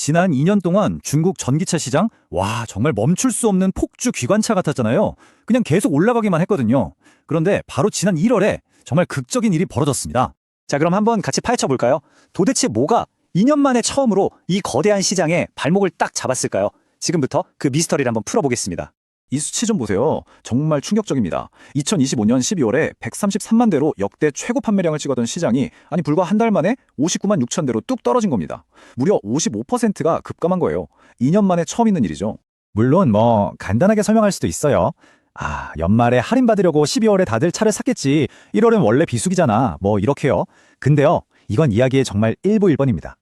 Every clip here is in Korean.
지난 2년 동안 중국 전기차 시장, 와, 정말 멈출 수 없는 폭주 기관차 같았잖아요. 그냥 계속 올라가기만 했거든요. 그런데 바로 지난 1월에 정말 극적인 일이 벌어졌습니다. 자, 그럼 한번 같이 파헤쳐 볼까요? 도대체 뭐가 2년 만에 처음으로 이 거대한 시장에 발목을 딱 잡았을까요? 지금부터 그 미스터리를 한번 풀어보겠습니다. 이 수치 좀 보세요. 정말 충격적입니다. 2025년 12월에 133만 대로 역대 최고 판매량을 찍었던 시장이 불과 한 달 만에 59만 6천 대로 뚝 떨어진 겁니다. 무려 55%가 급감한 거예요. 2년 만에 처음 있는 일이죠. 물론 간단하게 설명할 수도 있어요. 연말에 할인받으려고 12월에 다들 차를 샀겠지. 1월은 원래 비수기잖아. 이렇게요. 근데요, 이건 이야기의 정말 일부 1번입니다.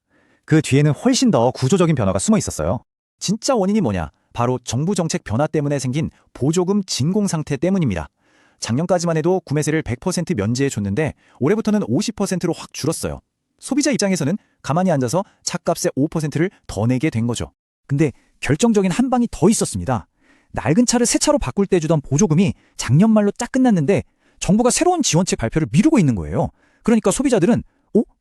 그 뒤에는 훨씬 더 구조적인 변화가 숨어 있었어요. 진짜 원인이 뭐냐? 바로 정부 정책 변화 때문에 생긴 보조금 진공 상태 때문입니다. 작년까지만 해도 구매세를 100% 면제해줬는데 올해부터는 50%로 확 줄었어요. 소비자 입장에서는 가만히 앉아서 차값의 5%를 더 내게 된 거죠. 근데 결정적인 한 방이 더 있었습니다. 낡은 차를 새 차로 바꿀 때 주던 보조금이 작년 말로 딱 끝났는데 정부가 새로운 지원책 발표를 미루고 있는 거예요. 그러니까 소비자들은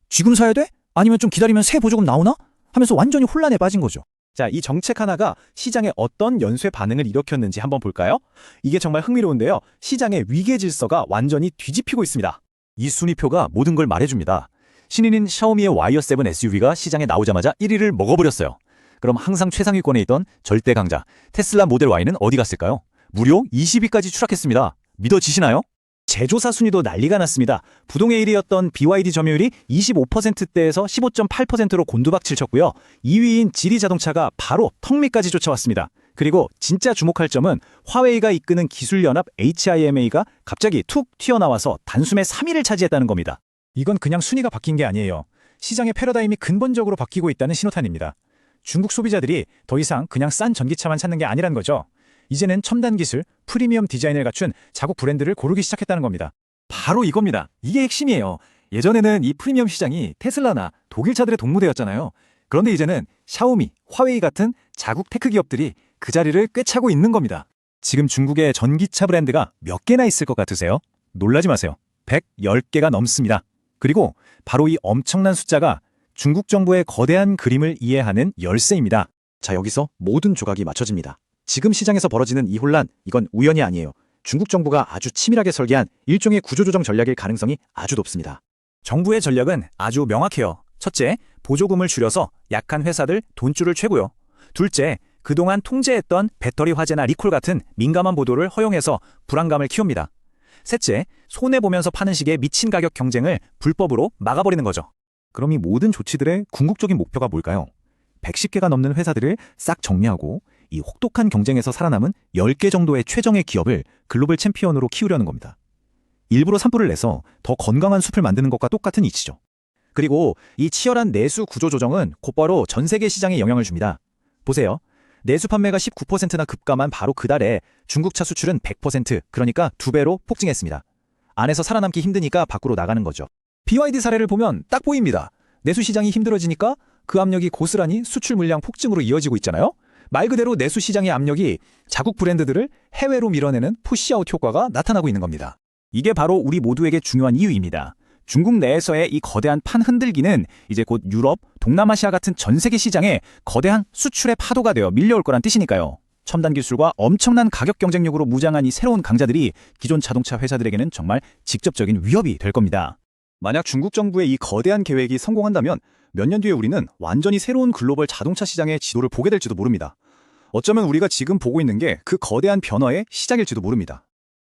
지금 사야 돼? 아니면 좀 기다리면 새 보조금 나오나? 하면서 완전히 혼란에 빠진 거죠. 자, 이 정책 하나가 시장에 어떤 연쇄 반응을 일으켰는지 한번 볼까요? 이게 정말 흥미로운데요. 시장의 위계 질서가 완전히 뒤집히고 있습니다. 이 순위표가 모든 걸 말해줍니다. 신인인 샤오미의 와이어 7 SUV가 시장에 나오자마자 1위를 먹어버렸어요. 그럼 항상 최상위권에 있던 절대 강자 테슬라 모델 Y는 어디 갔을까요? 무려 20위까지 추락했습니다. 믿어지시나요? 제조사 순위도 난리가 났습니다. 부동의 1위였던 BYD 점유율이 25%대에서 15.8%로 곤두박질 쳤고요. 2위인 지리 자동차가 바로 턱 밑까지 쫓아왔습니다. 그리고 진짜 주목할 점은 화웨이가 이끄는 기술연합 HIMA가 갑자기 툭 튀어나와서 단숨에 3위를 차지했다는 겁니다. 이건 그냥 순위가 바뀐 게 아니에요. 시장의 패러다임이 근본적으로 바뀌고 있다는 신호탄입니다. 중국 소비자들이 더 이상 그냥 싼 전기차만 찾는 게 아니란 거죠. 이제는 첨단 기술, 프리미엄 디자인을 갖춘 자국 브랜드를 고르기 시작했다는 겁니다. 바로 이겁니다. 이게 핵심이에요. 예전에는 이 프리미엄 시장이 테슬라나 독일 차들의 동무대였잖아요. 그런데 이제는 샤오미, 화웨이 같은 자국 테크 기업들이 그 자리를 꿰차고 있는 겁니다. 지금 중국의 전기차 브랜드가 몇 개나 있을 것 같으세요? 놀라지 마세요. 110개가 넘습니다. 그리고 바로 이 엄청난 숫자가 중국 정부의 거대한 그림을 이해하는 열쇠입니다. 자, 여기서 모든 조각이 맞춰집니다. 지금 시장에서 벌어지는 이 혼란, 이건 우연이 아니에요. 중국 정부가 아주 치밀하게 설계한 일종의 구조조정 전략일 가능성이 아주 높습니다. 정부의 전략은 아주 명확해요. 첫째, 보조금을 줄여서 약한 회사들 돈줄을 최고요. 둘째, 그동안 통제했던 배터리 화재나 리콜 같은 민감한 보도를 허용해서 불안감을 키웁니다. 셋째, 손해보면서 파는 식의 미친 가격 경쟁을 불법으로 막아버리는 거죠. 그럼 이 모든 조치들의 궁극적인 목표가 뭘까요? 110개가 넘는 회사들을 싹 정리하고 이 혹독한 경쟁에서 살아남은 10개 정도의 최정의 기업을 글로벌 챔피언으로 키우려는 겁니다. 일부러 산불을 내서 더 건강한 숲을 만드는 것과 똑같은 이치죠. 그리고 이 치열한 내수 구조 조정은 곧바로 전 세계 시장에 영향을 줍니다. 보세요. 내수 판매가 19%나 급감한 바로 그달에 중국 차 수출은 100%, 그러니까 2배로 폭증했습니다. 안에서 살아남기 힘드니까 밖으로 나가는 거죠. BYD 사례를 보면 딱 보입니다. 내수 시장이 힘들어지니까 그 압력이 고스란히 수출 물량 폭증으로 이어지고 있잖아요. 말 그대로 내수 시장의 압력이 자국 브랜드들을 해외로 밀어내는 푸시아웃 효과가 나타나고 있는 겁니다. 이게 바로 우리 모두에게 중요한 이유입니다. 중국 내에서의 이 거대한 판 흔들기는 이제 곧 유럽, 동남아시아 같은 전 세계 시장에 거대한 수출의 파도가 되어 밀려올 거란 뜻이니까요. 첨단 기술과 엄청난 가격 경쟁력으로 무장한 이 새로운 강자들이 기존 자동차 회사들에게는 정말 직접적인 위협이 될 겁니다. 만약 중국 정부의 이 거대한 계획이 성공한다면 몇 년 뒤에 우리는 완전히 새로운 글로벌 자동차 시장의 지도를 보게 될지도 모릅니다. 어쩌면 우리가 지금 보고 있는 게 그 거대한 변화의 시작일지도 모릅니다.